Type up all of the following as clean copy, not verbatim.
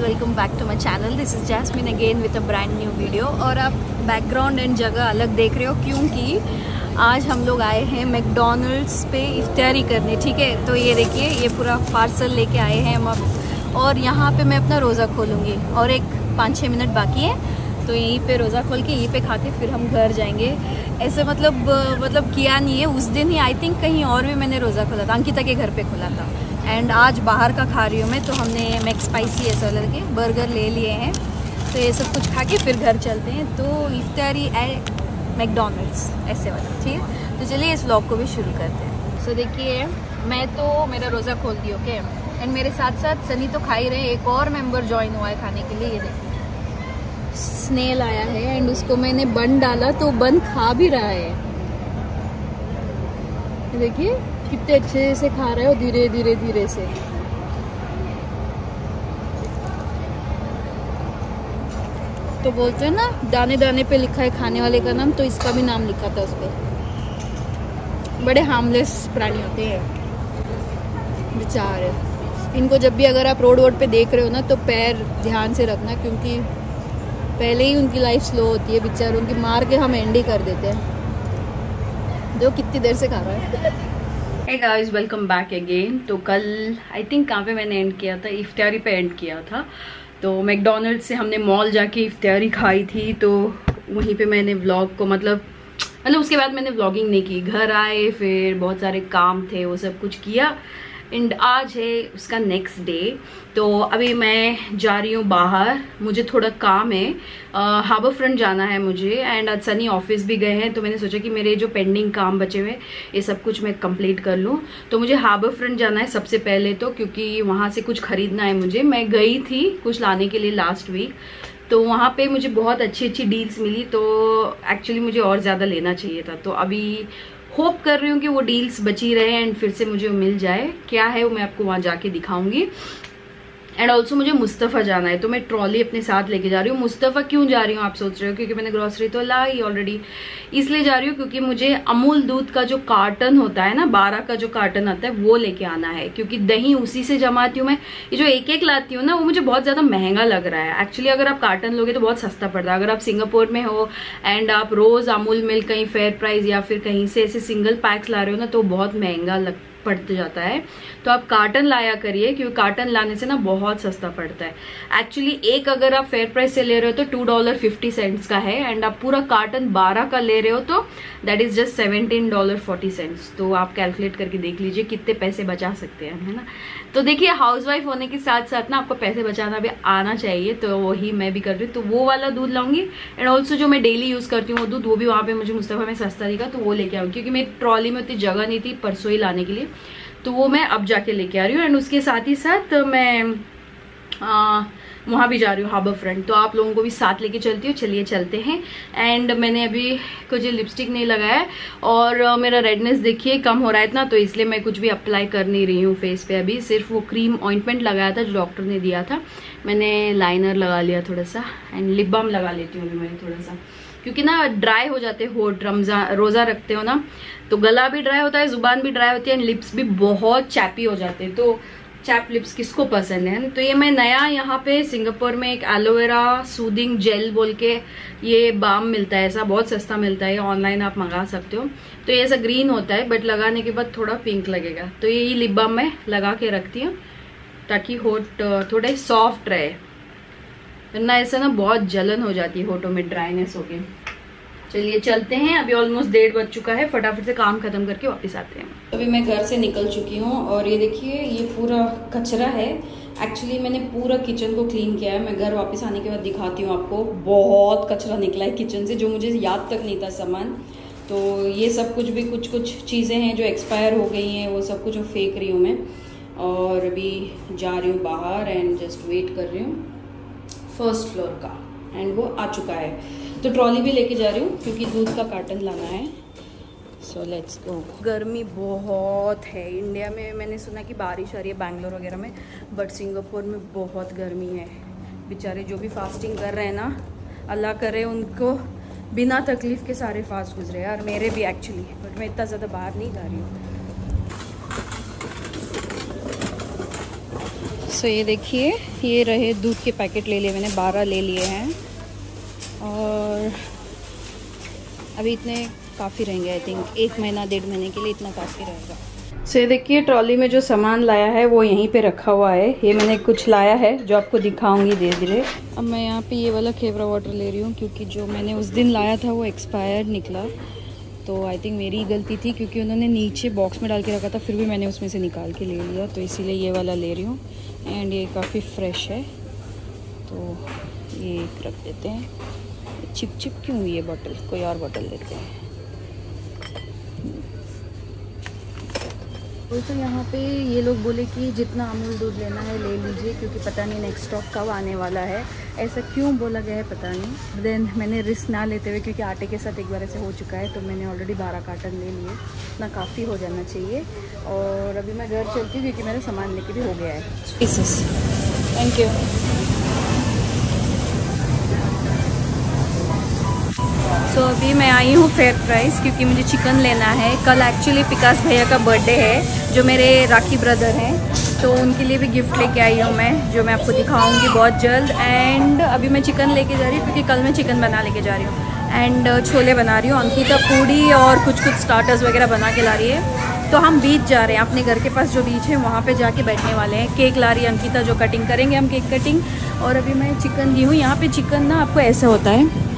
Welcome back to my channel. This is Jasmine again with a brand new video. और आप background and जगह अलग देख रहे हो क्योंकि आज हम लोग आए हैं मैकडॉनल्ड्स पे इफ्तारी करने। ठीक है, तो ये देखिए, ये पूरा पार्सल लेके आए हैं हम अब। और यहाँ पे मैं अपना रोज़ा खोलूँगी और एक 5-6 मिनट बाकी है, तो यहीं पे रोज़ा खोल के यहीं पे खा के फिर हम घर जाएंगे। ऐसे मतलब किया नहीं है। उस दिन ही आई थिंक कहीं और भी मैंने रोज़ा खोला था, अंकिता के घर पे खोला था। एंड आज बाहर का खा रही हूँ मैं, तो हमने मैक स्पाइसी ऐसा लगे बर्गर ले लिए हैं, तो ये सब कुछ खा के फिर घर चलते हैं। तो इफ्तारी एट मैकडॉनल्ड्स ऐसे वाला, ठीक है। तो चलिए इस व्लॉग को भी शुरू करते हैं। सो देखिए, मैं तो मेरा रोज़ा खोल दी, ओके। एंड मेरे साथ साथ सनी तो खा ही रहे, एक और मेंबर ज्वाइन हुआ है खाने के लिए। ये देखिए, स्नेल आया है एंड उसको मैंने बन डाला तो बन खा भी रहा है। देखिए कितने अच्छे से खा रहे हो, धीरे धीरे धीरे से। तो बोलते हैं ना, दाने दाने पे लिखा है खाने वाले का नाम, तो इसका भी नाम लिखा था उस पर। बड़े हार्मलेस प्राणी होते हैं बेचारे। इनको जब भी अगर आप रोड पे देख रहे हो ना, तो पैर ध्यान से रखना, क्योंकि पहले ही उनकी लाइफ स्लो होती है बेचारों की। मार के हम एंड ही कर देते हैं। जो कितनी देर से खा रहा है। Hey guys, welcome back again. तो कल आई थिंक कहाँ पे मैंने एंड किया था, इफ्तारी पे एंड किया था। तो मैकडॉनल्ड्स से हमने मॉल जाके इफ्तारी खाई थी, तो वहीं पे मैंने व्लॉग को मतलब उसके बाद मैंने व्लॉगिंग नहीं की। घर आए, फिर बहुत सारे काम थे, वो सब कुछ किया। एंड आज है उसका नेक्स्ट डे। तो अभी मैं जा रही हूँ बाहर, मुझे थोड़ा काम है, हार्बर फ्रंट जाना है मुझे। एंड आज सनी ऑफिस भी गए हैं, तो मैंने सोचा कि मेरे जो पेंडिंग काम बचे हुए ये सब कुछ मैं कंप्लीट कर लूँ। तो मुझे हार्बर फ्रंट जाना है सबसे पहले, तो क्योंकि वहाँ से कुछ खरीदना है मुझे। मैं गई थी कुछ लाने के लिए लास्ट वीक, तो वहाँ पे मुझे बहुत अच्छी अच्छी डील्स मिली, तो एक्चुअली मुझे और ज़्यादा लेना चाहिए था। तो अभी होप कर रही हूँ कि वो डील्स बची रहे एंड फिर से मुझे मिल जाए। क्या है वो मैं आपको वहाँ जाके दिखाऊंगी। एंड ऑल्सो मुझे मुस्तफ़ा जाना है, तो मैं ट्रॉली अपने साथ लेके जा रही हूँ। मुस्तफ़ा क्यों जा रही हूँ आप सोच रहे हो, क्योंकि मैंने ग्रोसरी तो लाई ऑलरेडी, इसलिए जा रही हूँ क्योंकि मुझे अमूल दूध का जो कार्टन होता है ना, 12 का जो कार्टन आता है, वो लेके आना है। क्योंकि दही उसी से जमाती हूँ मैं। ये जो एक एक लाती हूँ ना, वो मुझे बहुत ज्यादा महंगा लग रहा है। एक्चुअली अगर आप कार्टन लोगे तो बहुत सस्ता पड़ता है। अगर आप सिंगापुर में हो एंड आप रोज अमूल मिल्क कहीं फेयर प्राइस या फिर कहीं से ऐसे सिंगल पैक्स ला रहे हो ना, तो बहुत महंगा पड़ते जाता है। तो आप कार्टन लाया करिए, क्योंकि कार्टन लाने से ना बहुत सस्ता पड़ता है। एक्चुअली एक अगर आप फेयर प्राइस से ले रहे हो तो $2.50 का है, एंड आप पूरा कार्टन 12 का ले रहे हो तो दैट इज जस्ट $17.40। तो आप कैलकुलेट करके देख लीजिए कितने पैसे बचा सकते हैं, है ना। तो देखिए, हाउसवाइफ होने के साथ साथ ना आपको पैसे बचाना भी आना चाहिए, तो वही मैं भी कर रही हूँ। तो वो वाला दूध लाऊंगी। एंड ऑल्सो जो मैं डेली यूज करती हूँ वो दूध, वो भी वहाँ पे मुझे मुस्तफा में सस्ता दिखा, तो वो लेके आऊंगी। क्योंकि मेरी ट्रॉली में उतनी जगह नहीं थी परसों ही लाने के लिए, तो वो मैं अब जाके लेके आ रही हूँ। एंड उसके साथ ही साथ मैं वहाँ भी जा रही हूँ हार्बर फ्रंट, तो आप लोगों को भी साथ लेके चलती हूँ। चलिए चलते हैं। एंड मैंने अभी कुछ लिपस्टिक नहीं लगाया है, और मेरा रेडनेस देखिए कम हो रहा है इतना, तो इसलिए मैं कुछ भी अप्लाई कर नहीं रही हूँ फेस पे। अभी सिर्फ वो क्रीम ऑइंटमेंट लगाया था जो डॉक्टर ने दिया था। मैंने लाइनर लगा लिया थोड़ा सा, एंड लिप बाम लगा लेती हूँ मैं थोड़ा सा, क्योंकि ना ड्राई हो जाते हैं होठ। रोजा रखते हो ना, तो गला भी ड्राई होता है, जुबान भी ड्राई होती है, एंड लिप्स भी बहुत चैपी हो जाते हैं। तो चैप लिप्स किसको पसंद है। तो ये मैं नया यहाँ पे सिंगापुर में एक एलोवेरा सूदिंग जेल बोल के ये बाम मिलता है, ऐसा बहुत सस्ता मिलता है, ऑनलाइन आप मंगा सकते हो। तो ये ऐसा ग्रीन होता है, बट लगाने के बाद थोड़ा पिंक लगेगा। तो ये लिप बाम मैं लगा के रखती हूँ ताकि होठ थोड़ा सॉफ्ट रहे, वरना ऐसा ना बहुत जलन हो जाती है होठों में, ड्राइनेस हो गई। चलिए चलते हैं। अभी ऑलमोस्ट 1:30 बज चुका है, फटाफट से काम खत्म करके वापस आते हैं। अभी मैं घर से निकल चुकी हूँ, और ये देखिए ये पूरा कचरा है। एक्चुअली मैंने पूरा किचन को क्लीन किया है। मैं घर वापस आने के बाद दिखाती हूँ आपको। बहुत कचरा निकला है किचन से, जो मुझे याद तक नहीं था सामान। तो ये सब कुछ भी कुछ चीज़ें हैं जो एक्सपायर हो गई हैं, वो सब कुछ फेंक रही हूँ मैं। और अभी जा रही हूँ बाहर एंड जस्ट वेट कर रही हूँ फर्स्ट फ्लोर का, एंड वो आ चुका है। तो ट्रॉली भी लेके जा रही हूँ क्योंकि दूध का कार्टन लाना है। So let's go. गर्मी बहुत है इंडिया में। मैंने सुना कि बारिश आ रही है बैंगलोर वगैरह में, बट सिंगापुर में बहुत गर्मी है। बेचारे जो भी फास्टिंग कर रहे हैं ना, अल्लाह करे उनको बिना तकलीफ़ के सारे फास्ट गुजरे यार। मेरे भी एक्चुअली, बट मैं इतना ज़्यादा बाहर नहीं जा रही हूँ। सो ये देखिए, ये रहे दूध के पैकेट ले लिए मैंने, 12 ले लिए हैं और अभी इतने काफ़ी रहेंगे। आई थिंक 1 महीना 1.5 महीने के लिए इतना काफ़ी रहेगा। सो ये देखिए, ट्रॉली में जो सामान लाया है वो यहीं पे रखा हुआ है। ये मैंने कुछ लाया है जो आपको दिखाऊंगी धीरे धीरे। अब मैं यहाँ पे ये वाला खेवरा वाटर ले रही हूँ क्योंकि जो मैंने उस दिन लाया था वो एक्सपायर्ड निकला। तो आई थिंक मेरी गलती थी क्योंकि उन्होंने नीचे बॉक्स में डाल के रखा था, फिर भी मैंने उसमें से निकाल के ले लिया, तो इसीलिए ये वाला ले रही हूँ। एंड ये काफ़ी फ्रेश है, तो ये रख देते हैं। चिप चिप क्यों हुई है बॉटल, कोई और बॉटल लेते हैं। तो यहाँ पे ये लोग बोले कि जितना अमूल दूध लेना है ले लीजिए क्योंकि पता नहीं नेक्स्ट स्टॉक कब आने वाला है। ऐसा क्यों बोला गया है पता नहीं। देन मैंने रिस्क ना लेते हुए, क्योंकि आटे के साथ एक बार ऐसे हो चुका है, तो मैंने ऑलरेडी 12 कार्टन ले लिए, इतना काफ़ी हो जाना चाहिए। और अभी मैं घर चलती हूँ क्योंकि मेरा सामान लेके भी हो गया है। Pieces, thank you. सो अभी मैं आई हूँ फेयर प्राइस क्योंकि मुझे चिकन लेना है। कल एक्चुअली पिकास भैया का बर्थडे है, जो मेरे राखी ब्रदर हैं, तो उनके लिए भी गिफ्ट लेके आई हूँ मैं, जो मैं आपको दिखाऊंगी बहुत जल्द। एंड अभी मैं चिकन लेके जा रही हूँ क्योंकि कल मैं चिकन बना लेके जा रही हूँ। एंड छोले बना रही हूँ, अंकिता पूड़ी और कुछ स्टार्टर्स वगैरह बना के ला रही है। तो हम बीच जा रहे हैं, अपने घर के पास जो बीच है वहाँ पे जाके बैठने वाले हैं। केक ला रही है अंकिता, जो कटिंग करेंगे हम, केक कटिंग। और अभी मैं चिकन ली हूँ। यहाँ पे चिकन ना आपको ऐसा होता है,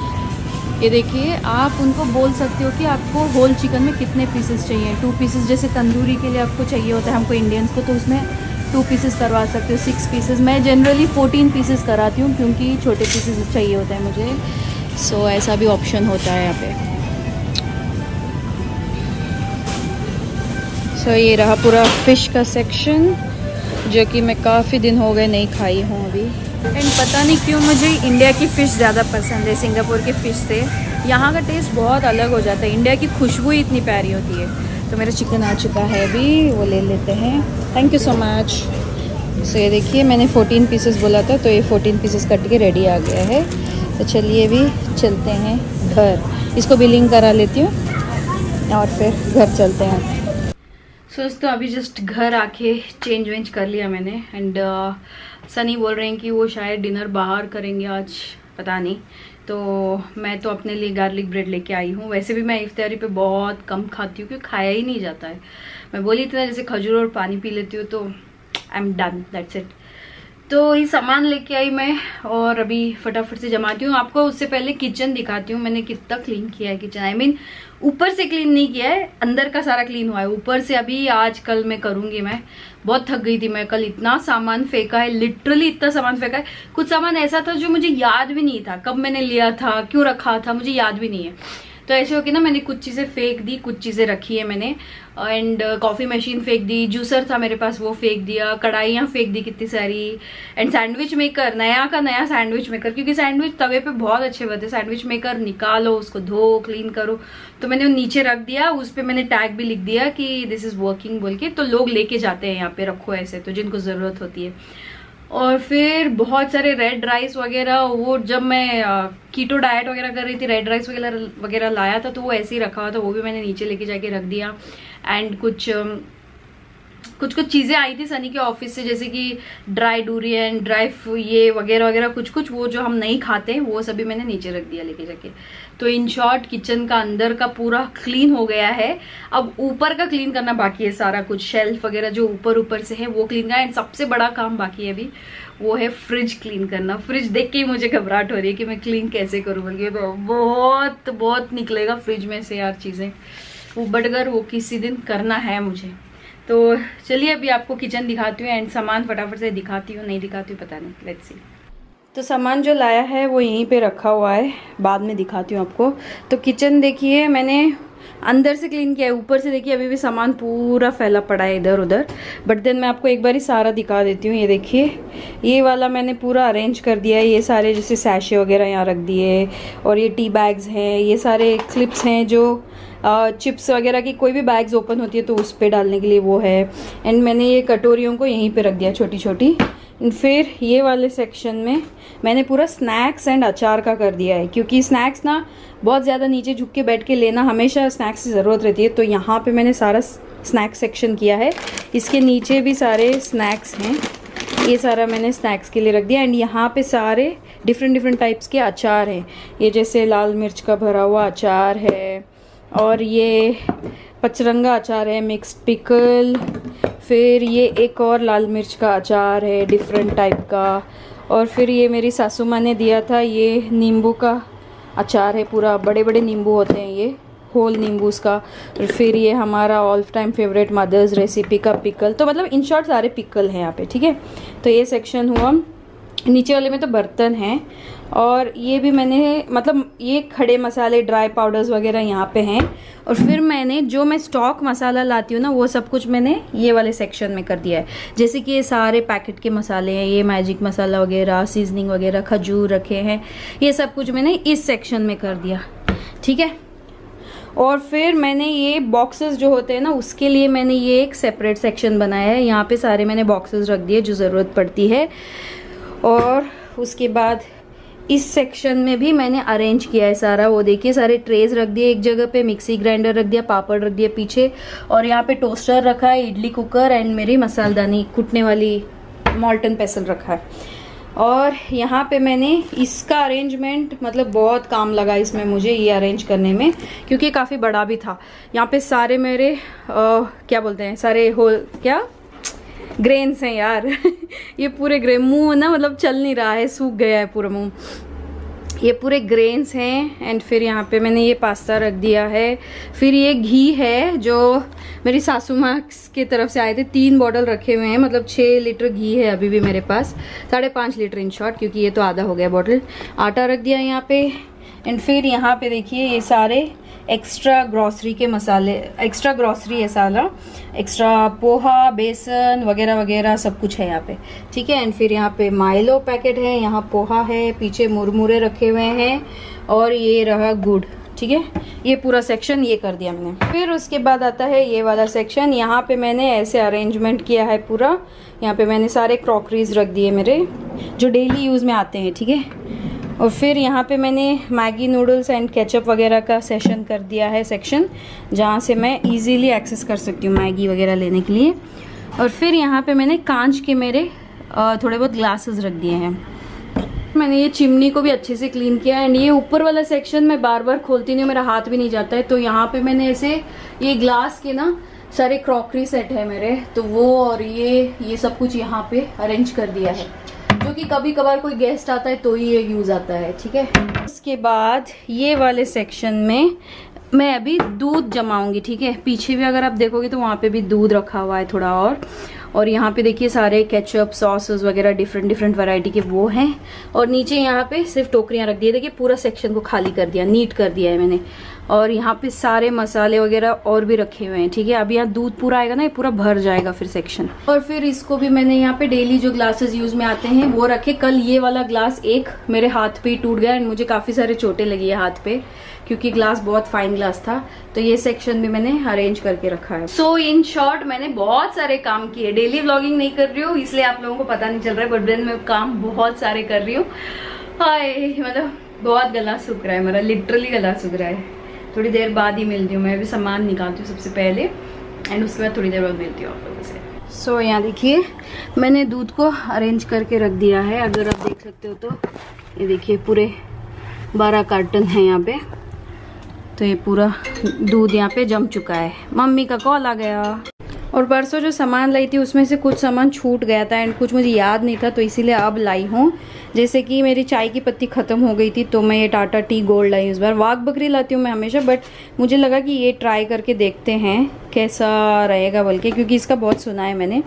ये देखिए, आप उनको बोल सकते हो कि आपको होल चिकन में कितने पीसेस चाहिए। 2 पीसेस जैसे तंदूरी के लिए आपको चाहिए होता है हमको इंडियंस को, तो उसमें 2 पीसेस करवा सकते हो। 6 पीसेस, मैं जनरली 14 पीसेस कराती हूँ क्योंकि छोटे पीसेस चाहिए होता है मुझे। सो ऐसा भी ऑप्शन होता है यहाँ पे। सो ये रहा पूरा फ़िश का सेक्शन, जो कि मैं काफ़ी दिन हो गए नहीं खाई हूँ अभी। एंड पता नहीं क्यों मुझे इंडिया की फ़िश ज़्यादा पसंद है सिंगापुर के फ़िश से। यहाँ का टेस्ट बहुत अलग हो जाता है, इंडिया की खुशबू ही इतनी प्यारी होती है। तो मेरा चिकन आ चुका है अभी, वो ले लेते हैं। Thank you so much. So ये देखिए, मैंने 14 पीसेस बोला था, तो ये 14 पीसेस कट के रेडी आ गया है। तो चलिए अभी चलते हैं घर, इसको बिलिंग करा लेती हूँ और फिर घर चलते हैं। तो अभी जस्ट घर आके चेंज वेंज कर लिया मैंने। एंड सनी बोल रहे हैं कि वो शायद डिनर बाहर करेंगे आज, पता नहीं। तो मैं तो अपने लिए गार्लिक ब्रेड लेके आई हूँ। वैसे भी मैं इफ्तारी पे बहुत कम खाती हूँ क्योंकि खाया ही नहीं जाता है। मैं बोली इतना जैसे खजूर और पानी पी लेती हूँ, तो I am done, that's it. तो ये सामान लेके आई मैं और अभी फटाफट से जमाती हूँ। आपको उससे पहले किचन दिखाती हूँ, मैंने कितना क्लीन किया है किचन। आई मीन ऊपर से क्लीन नहीं किया है, अंदर का सारा क्लीन हुआ है। ऊपर से अभी आज कल मैं करूंगी। मैं बहुत थक गई थी, मैं कल इतना सामान फेंका है, लिटरली इतना सामान फेंका है। कुछ सामान ऐसा था जो मुझे याद भी नहीं था कब मैंने लिया था, क्यों रखा था, मुझे याद भी नहीं है। तो ऐसे हो के ना मैंने कुछ चीजें फेंक दी, कुछ चीजें रखी है मैंने। एंड कॉफी मशीन फेंक दी, जूसर था मेरे पास वो फेंक दिया, कढ़ाइयाँ फेंक दी कितनी सारी। एंड सैंडविच मेकर, नया का नया सैंडविच मेकर, क्योंकि सैंडविच तवे पे बहुत अच्छे बनते। सैंडविच मेकर निकालो, उसको धो, क्लीन करो। तो मैंने नीचे रख दिया, उस पर मैंने टैग भी लिख दिया कि दिस इज वर्किंग बोल के। तो लोग लेके जाते हैं यहाँ पे, रखो ऐसे, तो जिनको जरूरत होती है। और फिर बहुत सारे रेड राइस वगैरह, वो जब मैं कीटो डाइट वगैरह कर रही थी, रेड राइस वगैरह लाया था, तो वो ऐसे ही रखा हुआ था, वो भी मैंने नीचे लेके जाके रख दिया। एंड कुछ चीजें आई थी सनी के ऑफिस से, जैसे कि ड्राई डूरियन, ड्राई ये वगैरह वगैरह कुछ वो जो हम नहीं खाते, वो सभी मैंने नीचे रख दिया लेके जाके। तो इन शॉर्ट किचन का अंदर का पूरा क्लीन हो गया है। अब ऊपर का क्लीन करना बाकी है, सारा कुछ शेल्फ वगैरह जो ऊपर से है वो क्लीन करना। एंड सबसे बड़ा काम बाकी है अभी, वो है फ्रिज क्लीन करना। फ्रिज देख के ही मुझे घबराहट हो रही है कि मैं क्लीन कैसे करूँ, बल्कि बहुत निकलेगा फ्रिज में से यार चीजें, वो बटगर वो किसी दिन करना है मुझे। तो चलिए अभी आपको किचन दिखाती हूँ एंड सामान फटाफट से दिखाती हूँ, नहीं दिखाती हूँ पता नहीं, लेट्स सी। तो सामान जो लाया है वो यहीं पे रखा हुआ है, बाद में दिखाती हूँ आपको। तो किचन देखिए, मैंने अंदर से क्लीन किया है, ऊपर से देखिए अभी भी सामान पूरा फैला पड़ा है इधर उधर। बट देन मैं आपको एक बार ही सारा दिखा देती हूँ। ये देखिए, ये वाला मैंने पूरा अरेंज कर दिया है। ये सारे जैसे सैशे वगैरह यहाँ रख दिए, और ये टी बैग्स हैं, ये सारे क्लिप्स हैं जो चिप्स वगैरह की कोई भी बैग्स ओपन होती है तो उस पर डालने के लिए वो है। एंड मैंने ये कटोरियों को यहीं पे रख दिया छोटी छोटी। फिर ये वाले सेक्शन में मैंने पूरा स्नैक्स एंड अचार का कर दिया है, क्योंकि स्नैक्स ना बहुत ज़्यादा नीचे झुक के बैठ के लेना, हमेशा स्नैक्स की ज़रूरत रहती है। तो यहाँ पे मैंने सारा स्नैक्स सेक्शन किया है। इसके नीचे भी सारे स्नैक्स हैं, ये सारा मैंने स्नैक्स के लिए रख दिया। एंड यहाँ पे सारे डिफरेंट टाइप्स के अचार हैं। ये जैसे लाल मिर्च का भरा हुआ अचार है, और ये पचरंगा अचार है, मिक्स्ड पिकल, फिर ये एक और लाल मिर्च का अचार है डिफरेंट टाइप का, और फिर ये मेरी सासू माँ ने दिया था, ये नींबू का अचार है, पूरा बड़े बड़े नींबू होते हैं ये, होल नींबूस का। और फिर ये हमारा all time favourite mother's recipe का पिकल। तो मतलब इन शॉर्ट सारे पिकल हैं यहाँ पे, ठीक है। तो ये सेक्शन हुआ। नीचे वाले में तो बर्तन हैं, और ये भी मैंने मतलब ये खड़े मसाले, ड्राई पाउडर्स वगैरह यहाँ पे हैं। और फिर मैंने जो मैं स्टॉक मसाला लाती हूँ ना, वो सब कुछ मैंने ये वाले सेक्शन में कर दिया है। जैसे कि ये सारे पैकेट के मसाले हैं, ये मैजिक मसाला वगैरह, सीजनिंग वगैरह, खजूर रखे हैं, ये सब कुछ मैंने इस सेक्शन में कर दिया, ठीक है। और फिर मैंने ये बॉक्सेस जो होते हैं ना, उसके लिए मैंने ये एक सेपरेट सेक्शन बनाया है। यहाँ पे सारे मैंने बॉक्सेस रख दिए जो ज़रूरत पड़ती है। और उसके बाद इस सेक्शन में भी मैंने अरेंज किया है सारा। वो देखिए सारे ट्रेज रख दिए एक जगह पे, मिक्सी ग्राइंडर रख दिया, पापड़ रख दिया पीछे, और यहाँ पे टोस्टर रखा है, इडली कुकर, एंड मेरी मसालदानी कुटने वाली मॉल्टन पेसल रखा है। और यहाँ पे मैंने इसका अरेंजमेंट मतलब बहुत काम लगा इसमें मुझे ये अरेंज करने में, क्योंकि काफ़ी बड़ा भी था। यहाँ पे सारे मेरे क्या बोलते हैं, सारे होल क्या ग्रेन्स हैं यार ये पूरे ग्रेन, मुंह ना मतलब चल नहीं रहा है, सूख गया है पूरा मुंह, ये पूरे ग्रेन्स हैं। एंड फिर यहाँ पे मैंने ये पास्ता रख दिया है। फिर ये घी है जो मेरी सासू माँ की तरफ से आए थे, 3 बॉटल रखे हुए हैं, मतलब 6 लीटर घी है अभी भी मेरे पास, 5.5 लीटर इन शॉर्ट, क्योंकि ये तो आधा हो गया बॉटल। आटा रख दिया यहाँ पे। एंड फिर यहाँ पे देखिए ये सारे एक्स्ट्रा ग्रॉसरी के मसाले, एक्स्ट्रा ग्रॉसरी है सारा, एक्स्ट्रा पोहा, बेसन वगैरह वगैरह सब कुछ है यहाँ पे, ठीक है। एंड फिर यहाँ पे माइलो पैकेट है, यहाँ पोहा है, पीछे मुरमुरे रखे हुए हैं, और ये रहा गुड़, ठीक है। ये पूरा सेक्शन ये कर दिया मैंने। फिर उसके बाद आता है ये वाला सेक्शन। यहाँ पे मैंने ऐसे अरेंजमेंट किया है पूरा। यहाँ पे मैंने सारे क्रॉकरीज रख दिए मेरे जो डेली यूज़ में आते हैं, ठीक है। और फिर यहाँ पे मैंने मैगी नूडल्स एंड केचप वगैरह का सेशन कर दिया है, सेक्शन जहाँ से मैं इजीली एक्सेस कर सकती हूँ मैगी वगैरह लेने के लिए। और फिर यहाँ पे मैंने कांच के मेरे थोड़े बहुत ग्लासेस रख दिए हैं। मैंने ये चिमनी को भी अच्छे से क्लीन किया। एंड ये ऊपर वाला सेक्शन मैं बार बार खोलती नहीं हूँ, मेरा हाथ भी नहीं जाता है, तो यहाँ पे मैंने ऐसे ये ग्लास के ना सारे क्रॉकरी सेट है मेरे, तो वो और ये सब कुछ यहाँ पे अरेंज कर दिया है, जो कि कभी कभार कोई गेस्ट आता है तो ही ये यूज आता है, ठीक है। उसके बाद ये वाले सेक्शन में मैं अभी दूध जमाऊंगी, ठीक है। पीछे भी अगर आप देखोगे तो वहाँ पे भी दूध रखा हुआ है थोड़ा और यहाँ पे देखिए सारे केचप सॉसेस वगैरह डिफरेंट वैरायटी के वो हैं। और नीचे यहाँ पे सिर्फ टोकरियाँ रख दी है। देखिए पूरा सेक्शन को खाली कर दिया, नीट कर दिया है मैंने। और यहाँ पे सारे मसाले वगैरह और भी रखे हुए हैं, ठीक है। अब यहाँ दूध पूरा आएगा ना, ये पूरा भर जाएगा फिर सेक्शन। और फिर इसको भी मैंने यहाँ पे डेली जो ग्लासेस यूज में आते हैं वो रखे। कल ये वाला ग्लास एक मेरे हाथ पे ही टूट गया एंड मुझे काफी सारे चोटें लगी है हाथ पे, क्योंकि ग्लास बहुत फाइन ग्लास था। तो ये सेक्शन भी मैंने अरेंज करके रखा है। सो इन शॉर्ट मैंने बहुत सारे काम किए। डेली व्लॉगिंग नहीं कर रही हूँ इसलिए आप लोगों को पता नहीं चल रहा है, बट दिन में काम बहुत सारे कर रही हूँ। हाय मतलब बहुत गला सूख रहा है मेरा, लिटरली गला सूख रहा है। थोड़ी देर बाद ही मिलती हूँ, मैं भी सामान निकालती हूँ सबसे पहले एंड उसके बाद थोड़ी देर बाद मिलती हूँ आप लोगों से। सो यहाँ देखिए मैंने दूध को अरेंज करके रख दिया है। अगर आप देख सकते हो तो ये देखिए पूरे 12 कार्टन है यहाँ पे। तो ये पूरा दूध यहाँ पे जम चुका है। मम्मी का कॉल आ गया। और परसों जो सामान लाई थी उसमें से कुछ सामान छूट गया था एंड कुछ मुझे याद नहीं था, तो इसीलिए अब लाई हूँ। जैसे कि मेरी चाय की पत्ती ख़त्म हो गई थी तो मैं ये टाटा टी गोल्ड लाई इस बार। वाघ बकरी लाती हूँ मैं हमेशा, बट मुझे लगा कि ये ट्राई करके देखते हैं कैसा रहेगा बल्कि, क्योंकि इसका बहुत सुना है मैंने।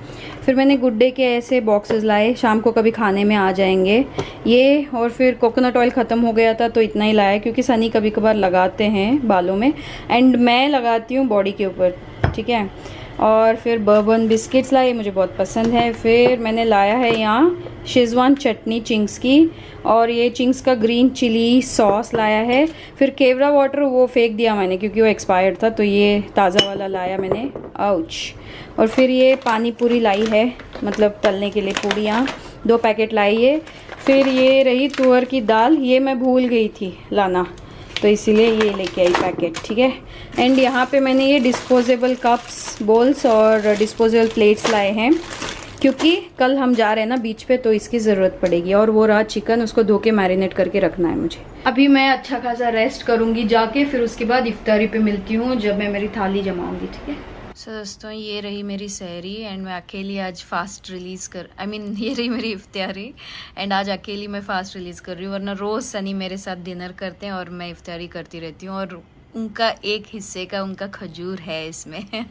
फिर मैंने गुड डे के ऐसे बॉक्सेस लाए, शाम को कभी खाने में आ जाएंगे ये। और फिर कोकोनट ऑयल ख़त्म हो गया था तो इतना ही लाया, क्योंकि सनी कभी कभार लगाते हैं बालों में एंड मैं लगाती हूँ बॉडी के ऊपर, ठीक है। और फिर बर्बन बिस्किट्स लाए, मुझे बहुत पसंद है। फिर मैंने लाया है यहाँ शेजवान चटनी चिंग्स की, और ये चिंग्स का ग्रीन चिली सॉस लाया है। फिर केवरा वाटर वो फेंक दिया मैंने क्योंकि वो एक्सपायर्ड था, तो ये ताज़ा वाला लाया मैंने, आउच। और फिर ये पानी पूरी लाई है, मतलब तलने के लिए पूड़ियाँ 2 पैकेट लाई है। फिर ये रही तुअर की दाल, ये मैं भूल गई थी लाना तो इसीलिए ये लेके आई पैकेट, ठीक है। एंड यहाँ पे मैंने ये डिस्पोजेबल कप्स बोल्स और डिस्पोजेबल प्लेट्स लाए हैं। क्योंकि कल हम जा रहे हैं ना बीच पे, तो इसकी ज़रूरत पड़ेगी। और वो रहा चिकन, उसको धो के मैरिनेट करके रखना है मुझे। अभी मैं अच्छा खासा रेस्ट करूंगी जाके, फिर उसके बाद इफ्तारी पे मिलती हूँ जब मैं मेरी थाली जमाऊंगी, ठीक है। सो दोस्तों ये रही मेरी सहरी एंड मैं अकेली आज फास्ट रिलीज़ ये रही मेरी इफ्तारी एंड आज अकेली मैं फास्ट रिलीज़ कर रही हूँ, वरना रोज़ सनी मेरे साथ डिनर करते हैं और मैं इफ्तारी करती रहती हूँ। और उनका एक हिस्से का उनका खजूर है इसमें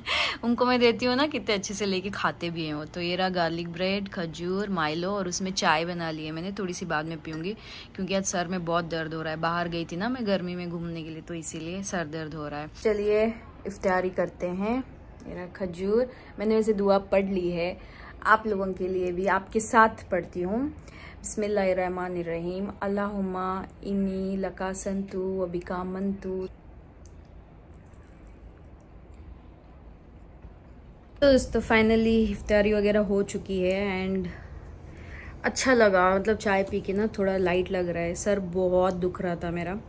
उनको मैं देती हूँ ना, कितने अच्छे से लेके खाते भी हैं वो। तो ये रहा गार्लिक ब्रेड, खजूर, माइलो और उसमें चाय बना ली है मैंने, थोड़ी सी बाद में पीऊँगी क्योंकि आज सर में बहुत दर्द हो रहा है। बाहर गई थी ना मैं गर्मी में घूमने के लिए, तो इसीलिए सर दर्द हो रहा है। चलिए इफ्तारी करते हैं। मेरा खजूर, मैंने वैसे दुआ पढ़ ली है, आप लोगों के लिए भी आपके साथ पढ़ती हूँ। बिस्मिल्लाहिर्रहमानिर्रहीम, अल्लाहुम्मा इन्नी लका संतु व बिका मंतु। तो दोस्तों फाइनली इफ्तारी वगैरह हो चुकी है एंड अच्छा लगा, मतलब चाय पी के ना थोड़ा लाइट लग रहा है। सर बहुत दुख रहा था मेरा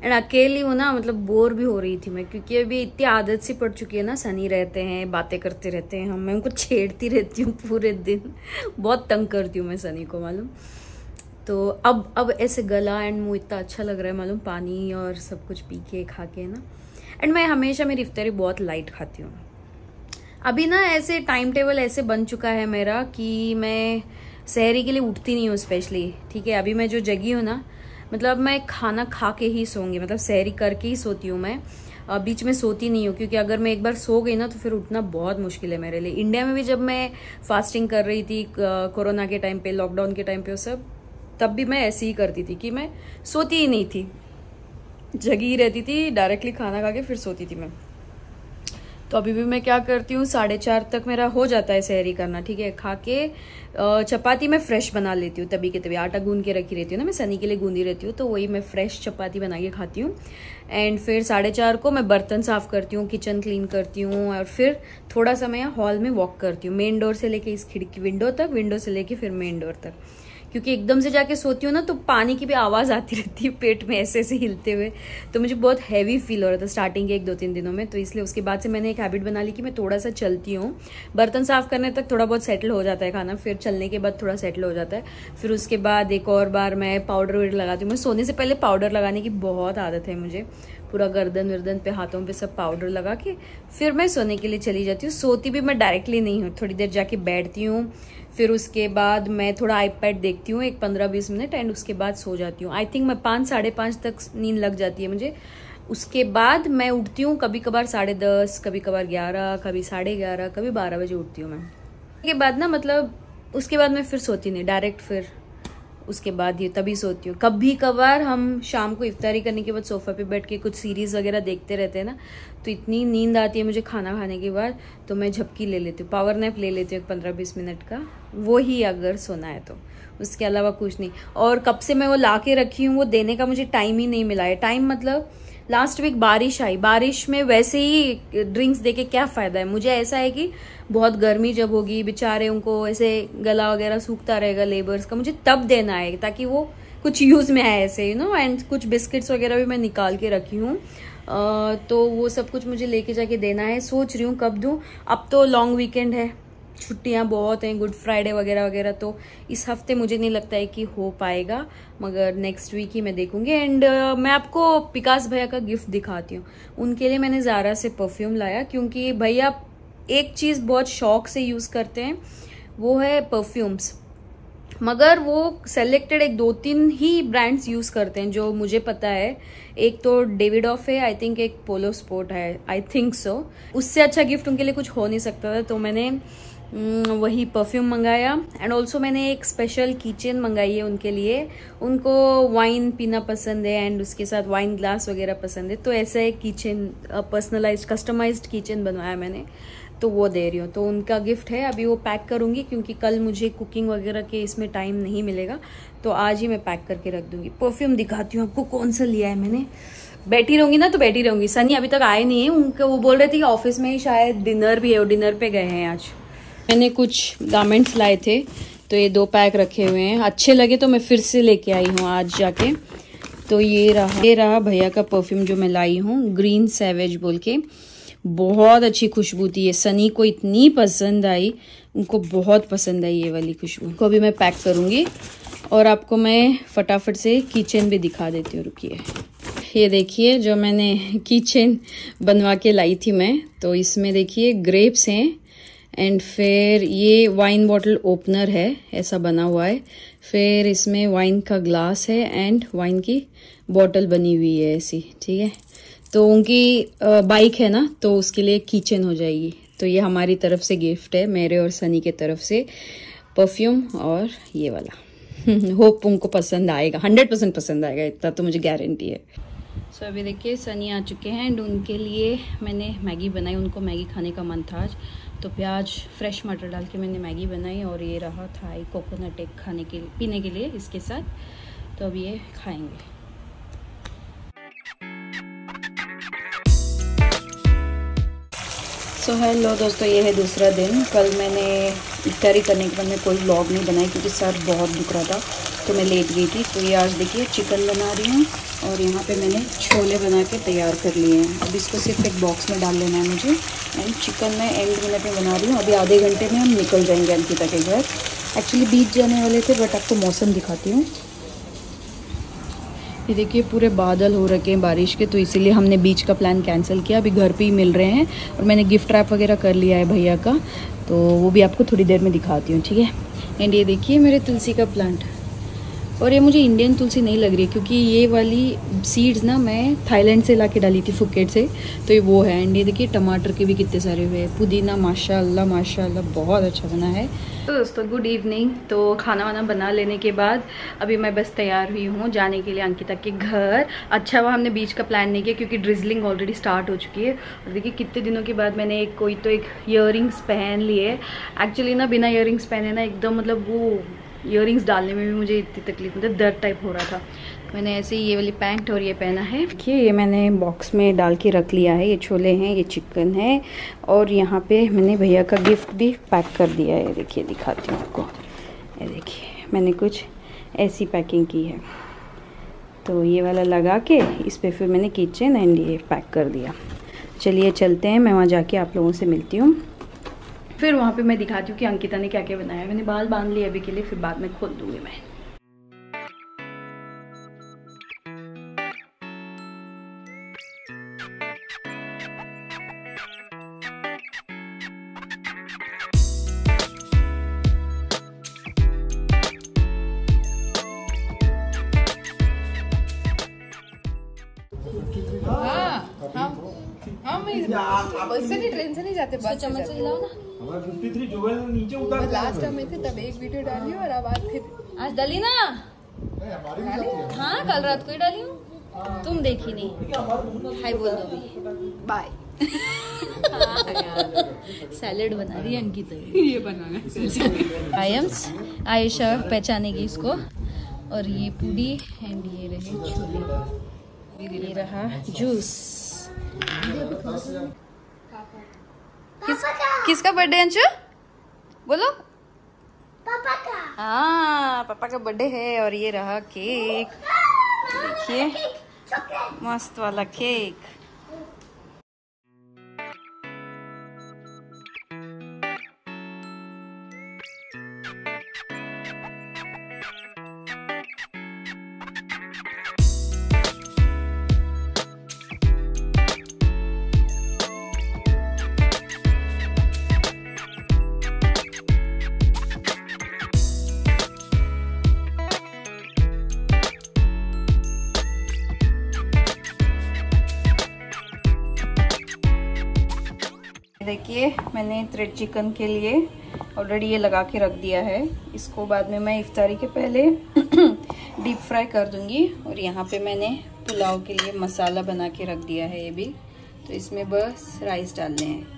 एंड अकेली हूँ ना, मतलब बोर भी हो रही थी मैं, क्योंकि अभी इतनी आदत सी पड़ चुकी है ना। सनी रहते हैं, बातें करते रहते हैं, मैं उनको छेड़ती रहती हूँ पूरे दिन बहुत तंग करती हूँ मैं सनी को, मालूम। तो अब ऐसे गला एंड मुँह इतना अच्छा लग रहा है, मालूम, पानी और सब कुछ पी के खा के ना। एंड मैं हमेशा मेरी इफ्तारी बहुत लाइट खाती हूँ। अभी ना ऐसे टाइम टेबल ऐसे बन चुका है मेरा कि मैं सहरी के लिए उठती नहीं हूँ स्पेशली, ठीक है। अभी मैं जो जगी हूँ ना, मतलब मैं खाना खा के ही सोऊंगी, मतलब सहरी करके ही सोती हूँ मैं, बीच में सोती नहीं हूँ। क्योंकि अगर मैं एक बार सो गई ना तो फिर उठना बहुत मुश्किल है मेरे लिए। इंडिया में भी जब मैं फास्टिंग कर रही थी कोरोना के टाइम पे, लॉकडाउन के टाइम पे, वो सब, तब भी मैं ऐसे ही करती थी कि मैं सोती ही नहीं थी, जगी ही रहती थी, डायरेक्टली खाना खा के फिर सोती थी मैं। तो अभी भी मैं क्या करती हूँ, 4:30 तक मेरा हो जाता है सहरी करना, ठीक है। खा के चपाती मैं फ्रेश बना लेती हूँ, तभी के तभी आटा गूंद के रखी रहती हूँ ना, मैं सनी के लिए गूंदी रहती हूँ, तो वही मैं फ्रेश चपाती बना के खाती हूँ। एंड फिर 4:30 को मैं बर्तन साफ करती हूँ, किचन क्लीन करती हूँ और फिर थोड़ा सा मैं हॉल में वॉक करती हूँ, मेन डोर से लेके इस खिड़की विंडो तक, विंडो से लेके फिर मेन डोर तक। क्योंकि एकदम से जाके सोती हूँ ना तो पानी की भी आवाज़ आती रहती है पेट में ऐसे ऐसे हिलते हुए, तो मुझे बहुत हैवी फील हो रहा था स्टार्टिंग के 1-2-3 दिनों में। तो इसलिए उसके बाद से मैंने एक हैबिट बना ली कि मैं थोड़ा सा चलती हूँ। बर्तन साफ करने तक थोड़ा बहुत सेटल हो जाता है खाना, फिर चलने के बाद थोड़ा सेटल हो जाता है। फिर उसके बाद एक और बार मैं पाउडर वाउडर लगाती हूँ। मैं सोने से पहले पाउडर लगाने की बहुत आदत है मुझे, पूरा गर्दन वर्दन पे, हाथों पे सब पाउडर लगा के फिर मैं सोने के लिए चली जाती हूँ। सोती भी मैं डायरेक्टली नहीं हूँ, थोड़ी देर जाके बैठती हूँ, फिर उसके बाद मैं थोड़ा आईपैड देखती हूँ 15-20 मिनट एंड उसके बाद सो जाती हूँ। आई थिंक मैं 5-5:30 तक नींद लग जाती है मुझे। उसके बाद मैं उठती हूँ कभी कभार 10:30, कभी कभार 11, कभी 11:30, कभी 12 बजे उठती हूँ मैं। उसके बाद ना, मतलब उसके बाद मैं फिर सोती नहीं, डायरेक्ट फिर उसके बाद ही तभी सोती हूँ। कभी कभार हम शाम को इफ्तारी करने के बाद सोफा पे बैठ के कुछ सीरीज वगैरह देखते रहते हैं ना, तो इतनी नींद आती है मुझे खाना खाने के बाद, तो मैं झपकी ले लेती हूँ, पावर नैप ले लेती हूँ 15-20 मिनट का, वो ही अगर सोना है तो, उसके अलावा कुछ नहीं। और कब से मैं वो ला के रखी हूँ, वो देने का मुझे टाइम ही नहीं मिला है। टाइम मतलब लास्ट वीक बारिश आई, बारिश में वैसे ही ड्रिंक्स देके क्या फायदा है। मुझे ऐसा है कि बहुत गर्मी जब होगी, बेचारे उनको ऐसे गला वगैरह सूखता रहेगा लेबर्स का, मुझे तब देना है ताकि वो कुछ यूज में आए ऐसे, एंड कुछ बिस्किट्स वगैरह भी मैं निकाल के रखी हूँ, तो वो सब कुछ मुझे लेके जाके देना है। सोच रही हूँ कब दूँ। अब तो लॉन्ग वीकेंड है, छुट्टियां बहुत हैं, गुड फ्राइडे वगैरह वगैरह, तो इस हफ्ते मुझे नहीं लगता है कि हो पाएगा, मगर नेक्स्ट वीक ही मैं देखूंगी। एंड मैं आपको पिकास भैया का गिफ्ट दिखाती हूँ। उनके लिए मैंने ज़ारा से परफ्यूम लाया, क्योंकि भैया एक चीज़ बहुत शौक से यूज़ करते हैं, वो है परफ्यूम्स, मगर वो सेलेक्टेड 1-2-3 ही ब्रांड्स यूज़ करते हैं जो मुझे पता है। एक तो डेविडॉफ है, आई थिंक एक पोलो स्पोर्ट है, आई थिंक सो। उससे अच्छा गिफ्ट उनके लिए कुछ हो नहीं सकता था, तो मैंने वही परफ्यूम मंगाया। एंड ऑल्सो मैंने एक स्पेशल कीचेन मंगाई है उनके लिए, उनको वाइन पीना पसंद है एंड उसके साथ वाइन ग्लास वगैरह पसंद है, तो ऐसा एक कीचेन पर्सनलाइज्ड कस्टमाइज्ड कीचेन बनवाया मैंने, तो वो दे रही हूँ। तो उनका गिफ्ट है, अभी वो पैक करूँगी क्योंकि कल मुझे कुकिंग वगैरह के इसमें टाइम नहीं मिलेगा, तो आज ही मैं पैक करके रख दूँगी। परफ्यूम दिखाती हूँ आपको कौन सा लिया है मैंने। बैठी रहूँगी ना तो बैठी रहूँगी। सनी अभी तक आए नहीं है, उनके वो बोल रहे थे कि ऑफिस में ही शायद डिनर भी है, वो डिनर पे गए हैं आज। मैंने कुछ गारमेंट्स लाए थे, तो ये 2 पैक रखे हुए हैं, अच्छे लगे तो मैं फिर से लेके आई हूँ आज जाके। तो ये रहा भैया का परफ्यूम जो मैं लाई हूँ, ग्रीन सैवेज बोल के। बहुत अच्छी खुशबू थी ये, सनी को इतनी पसंद आई, उनको बहुत पसंद आई ये वाली खुशबू। को अभी मैं पैक करूँगी और आपको मैं फटाफट से किचन भी दिखा देती हूँ। रुकिए, ये देखिए जो मैंने किचन बनवा के लाई थी मैं, तो इसमें देखिए ग्रेप्स हैं एंड फिर ये वाइन बॉटल ओपनर है, ऐसा बना हुआ है। फिर इसमें वाइन का ग्लास है एंड वाइन की बॉटल बनी हुई है ऐसी, ठीक है। तो उनकी बाइक है ना, तो उसके लिए किचन हो जाएगी। तो ये हमारी तरफ से गिफ्ट है, मेरे और सनी के तरफ से, परफ्यूम और ये वाला। होप उनको पसंद आएगा, 100% पसंद आएगा, इतना तो मुझे गारंटी है। सो अभी देखिए सनी आ चुके हैं एंड उनके लिए मैंने मैगी बनाई, उनको मैगी खाने का मन था आज, तो प्याज फ्रेश मटर डाल के मैंने मैगी बनाई और ये रहा था कोकोनट एक खाने के पीने के लिए इसके साथ। तो अब ये खाएंगे। सो हेलो दोस्तों, ये है दूसरा दिन। कल मैंने इफ्तारी करने के बाद मैं कोई व्लॉग नहीं बनाई क्योंकि सर बहुत दुख रहा था, तो मैं लेट गई थी। तो ये आज देखिए चिकन बना रही हूँ और यहाँ पे मैंने छोले बना के तैयार कर लिए हैं। अब इसको सिर्फ एक बॉक्स में डाल लेना है मुझे। एंड चिकन मैं एंड मिनट में बना रही हूँ, अभी आधे घंटे में हम निकल जाएंगे अंकिता के घर। एक्चुअली बीच जाने वाले थे, बट आपको मौसम दिखाती हूँ। ये देखिए पूरे बादल हो रखे हैं बारिश के, तो इसीलिए हमने बीच का प्लान कैंसिल किया। अभी घर पे ही मिल रहे हैं और मैंने गिफ्ट रैप वगैरह कर लिया है भैया का, तो वो भी आपको थोड़ी देर में दिखाती हूँ, ठीक है। एंड ये देखिए मेरे तुलसी का प्लांट, और ये मुझे इंडियन तुलसी नहीं लग रही है क्योंकि ये वाली सीड्स ना मैं थाईलैंड से ला के डाली थी, फुकेट से, तो ये वो है। एंड ये देखिए टमाटर के भी कितने सारे हुए हैं, पुदीना माशाल्लाह माशाल्लाह बहुत अच्छा बना है। तो दोस्तों गुड इवनिंग। तो खाना वाना बना लेने के बाद अभी मैं बस तैयार हुई हूँ जाने के लिए अंकिता के घर। अच्छा वह हमने बीच का प्लान नहीं किया क्योंकि ड्रिजलिंग ऑलरेडी स्टार्ट हो चुकी है। और देखिए कितने दिनों के बाद मैंने एक ईयरिंग्स पहन लिए। एक्चुअली ना बिना ईयरिंग्स पहने ना एकदम मतलब वो ईयरिंग्स डालने में भी मुझे इतनी तकलीफ, मतलब दर्द टाइप हो रहा था। मैंने ऐसे ही ये वाली पैंट और ये पहना है। देखिए ये मैंने बॉक्स में डाल के रख लिया है, ये छोले हैं, ये चिकन है और यहाँ पे मैंने भैया का गिफ्ट भी पैक कर दिया है। देखिए दिखाती हूँ आपको, ये देखिए मैंने कुछ ऐसी पैकिंग की है। तो ये वाला लगा के इस पर फिर मैंने किचन एंड ये पैक कर दिया। चलिए चलते हैं, मैं वहाँ जाके आप लोगों से मिलती हूँ। फिर वहाँ पे मैं दिखाती हूँ कि अंकिता ने क्या क्या बनाया। मैंने बाल बांध लिए अभी के लिए, फिर बाद में खोल दूँगी मैं। ट्रेन से नहीं जाते, बस चम्मच से हिलाओ ना। 53 जोवेल नीचे उतार दिया। लास्ट टाइम में थे तब एक वीडियो डाली और अब आज डाली ना। हाँ कल रात को ही डाली हूँ, तुम देखी नहीं। हाय बोल दो भी, बाय। सैलेड बना रही है अंकिता, ये बनाना आयम्स आयशा पहचानेगी इसको। और ये पूड़ी एंड ये रहे छोले, ये रहा जूस। किसका बर्थडे अंशु बोलो? पापा का। हाँ पापा का बर्थडे है। और ये रहा केक, देखिए मस्त वाला केक। देखिए मैंने थ्रेड चिकन के लिए ऑलरेडी ये लगा के रख दिया है। इसको बाद में मैं इफ्तारी के पहले डीप फ्राई कर दूंगी। और यहाँ पे मैंने पुलाव के लिए मसाला बना के रख दिया है ये भी, तो इसमें बस राइस डालने हैं।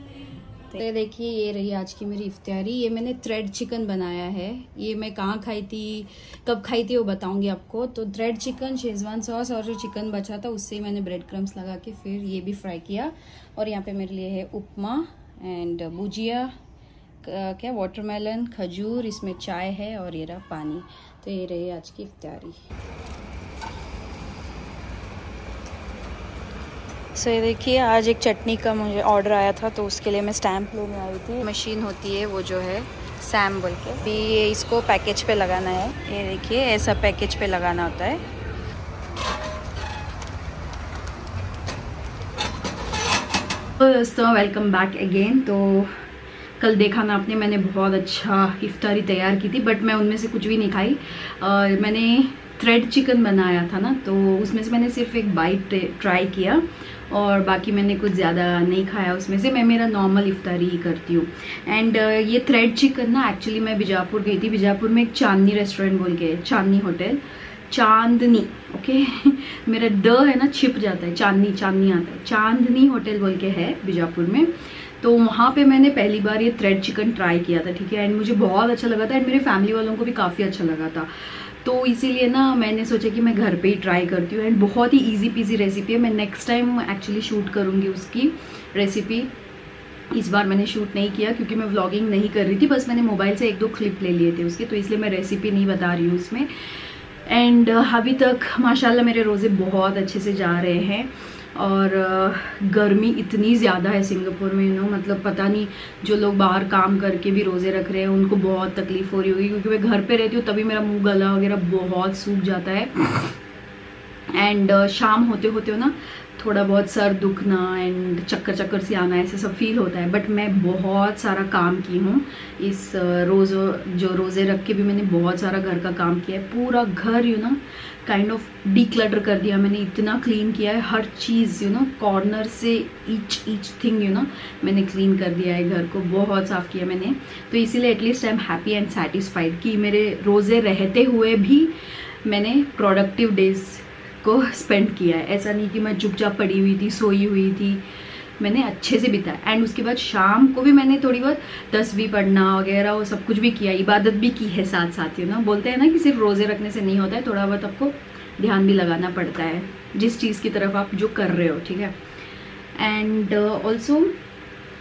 तो ये देखिए ये रही आज की मेरी इफ्तारी। ये मैंने थ्रेड चिकन बनाया है। ये मैं कहाँ खाई थी, कब खाई थी वो बताऊंगी आपको। तो थ्रेड चिकन, शेजवान सॉस और जो चिकन बचा था उससे मैंने ब्रेड क्रम्स लगा के फिर ये भी फ्राई किया। और यहाँ पे मेरे लिए है उपमा एंड भुजिया, क्या वाटरमेलन, खजूर, इसमें चाय है और ये रहा पानी। तो ये रही आज की इफ्तारी। सो ये देखिए, आज एक चटनी का मुझे ऑर्डर आया था तो उसके लिए मैं स्टैम्प लेने आई थी। मशीन होती है वो जो है सैम बोल के, भी ये इसको पैकेज पे लगाना है। ये देखिए, ऐसा पैकेज पे लगाना होता है। तो दोस्तों, वेलकम बैक अगेन। तो कल देखा ना आपने, मैंने बहुत अच्छा इफ्तारी तैयार की थी, बट मैं उनमें से कुछ भी नहीं खाई। मैंने थ्रेड चिकन बनाया था ना, तो उसमें से मैंने सिर्फ एक बाइट ट्राई किया और बाकी मैंने कुछ ज़्यादा नहीं खाया उसमें से। मैं मेरा नॉर्मल इफ्तारी ही करती हूँ। एंड ये थ्रेड चिकन ना, एक्चुअली मैं बीजापुर गई थी। बीजापुर में एक चांदनी रेस्टोरेंट बोल के, चांदनी होटल, चांदनी, ओके मेरा ड है ना छिप जाता है, चांदनी चांदनी आता है, चांदनी होटल बोल के है बीजापुर में। तो वहाँ पे मैंने पहली बार ये थ्रेड चिकन ट्राई किया था, ठीक है। एंड मुझे बहुत अच्छा लगा था एंड मेरे फैमिली वालों को भी काफ़ी अच्छा लगा था। तो इसीलिए ना मैंने सोचा कि मैं घर पे ही ट्राई करती हूँ। एंड बहुत ही इजी पीजी रेसिपी है। मैं नेक्स्ट टाइम एक्चुअली शूट करूँगी उसकी रेसिपी। इस बार मैंने शूट नहीं किया क्योंकि मैं व्लॉगिंग नहीं कर रही थी, बस मैंने मोबाइल से 1-2 क्लिप ले लिए थे उसके, तो इसलिए मैं रेसिपी नहीं बता रही हूँ उसमें। एंड अभी तक माशाल्लाह मेरे रोज़े बहुत अच्छे से जा रहे हैं। और गर्मी इतनी ज़्यादा है सिंगापुर में, मतलब पता नहीं, जो लोग बाहर काम करके भी रोज़े रख रहे हैं उनको बहुत तकलीफ़ हो रही होगी, क्योंकि मैं घर पे रहती हूँ तभी मेरा मुंह गला वगैरह बहुत सूख जाता है। एंड शाम होते होते हो ना थोड़ा बहुत सर दुखना एंड चक्कर चक्कर से आना, ऐसे सब फील होता है। बट मैं बहुत सारा काम की हूँ इस रोज़े रख के भी। मैंने बहुत सारा घर का काम किया है, पूरा घर काइंड ऑफ डिक्लटर कर दिया मैंने। इतना क्लीन किया है हर चीज़, कॉर्नर से ईच थिंग मैंने क्लीन कर दिया है, घर को बहुत साफ़ किया मैंने। तो इसीलिए at least I am happy and satisfied कि मेरे रोज़े रहते हुए भी मैंने प्रोडक्टिव डेज को स्पेंड किया है। ऐसा नहीं कि मैं चुपचाप पड़ी हुई थी, सोई हुई थी, मैंने अच्छे से बिताया। एंड उसके बाद शाम को भी मैंने थोड़ी बहुत तस्बीह पढ़ना वगैरह वो सब कुछ भी किया, इबादत भी की है साथ साथ। बोलते हैं ना कि सिर्फ रोज़े रखने से नहीं होता है, थोड़ा बहुत आपको ध्यान भी लगाना पड़ता है जिस चीज़ की तरफ आप जो कर रहे हो, ठीक है। एंड ऑल्सो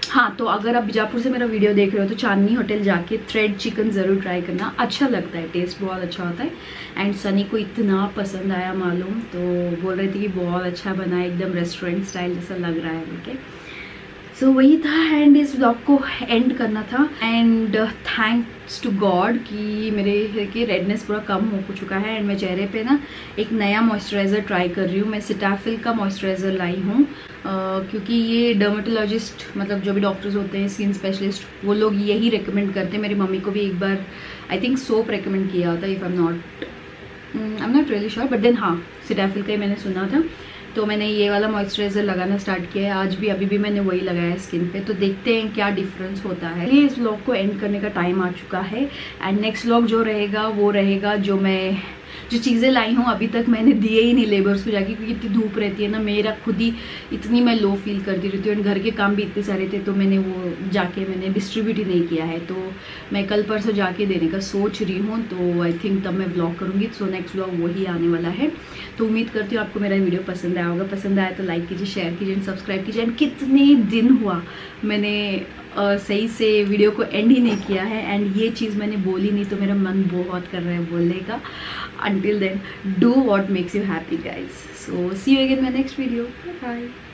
हाँ, तो अगर आप बीजापुर से मेरा वीडियो देख रहे हो तो चांदनी होटल जाके थ्रेड चिकन ज़रूर ट्राई करना, अच्छा लगता है, टेस्ट बहुत अच्छा होता है। एंड सनी को इतना पसंद आया मालूम, तो बोल रही थी कि बहुत अच्छा बना है, एकदम रेस्टोरेंट स्टाइल जैसा लग रहा है बोल के। सो वही था। एंड इस ब्लॉग को एंड करना था। एंड थैंक्स टू गॉड कि मेरे की रेडनेस पूरा कम हो चुका है। एंड मैं चेहरे पे ना एक नया मॉइस्चराइज़र ट्राई कर रही हूँ। मैं सिटाफिल का मॉइस्चराइज़र लाई हूँ क्योंकि ये डर्मेटोलॉजिस्ट, मतलब जो भी डॉक्टर्स होते हैं, स्किन स्पेशलिस्ट, वो लोग यही रिकमेंड करते हैं। मेरी मम्मी को भी एक बार आई थिंक सोप रिकमेंड किया था, if I am not really sure, but then हाँ, सिटाफिल का ही मैंने सुना था। तो मैंने ये वाला मॉइस्चराइज़र लगाना स्टार्ट किया है आज भी, अभी भी मैंने वही लगाया है स्किन पे। तो देखते हैं क्या डिफरेंस होता है। ये इस व्लॉग को एंड करने का टाइम आ चुका है। एंड नेक्स्ट व्लॉग जो रहेगा वो रहेगा जो चीज़ें लाई हूँ अभी तक मैंने दिए ही नहीं लेबर्स को जाके, क्योंकि इतनी धूप रहती है ना, मेरा खुद ही इतनी मैं लो फील करती रहती हूँ। घर के काम भी इतने सारे थे तो मैंने वो जाके मैंने डिस्ट्रीब्यूट ही नहीं किया है। तो मैं कल परसों जाके देने का सोच रही हूँ, तो आई थिंक तब मैं व्लॉग करूँगी। सो नेक्स्ट व्लॉग वही आने वाला है। तो उम्मीद करती हूँ आपको मेरा वीडियो पसंद आया होगा। पसंद आया तो लाइक कीजिए, शेयर कीजिए एंड सब्सक्राइब कीजिए। एंड कितने दिन हुआ मैंने सही से वीडियो को एंड ही नहीं किया है। एंड ये चीज़ मैंने बोली नहीं तो मेरा मन बहुत कर रहा है बोलने का। Until then, do what makes you happy, guys. So see you again in my next video. Bye bye.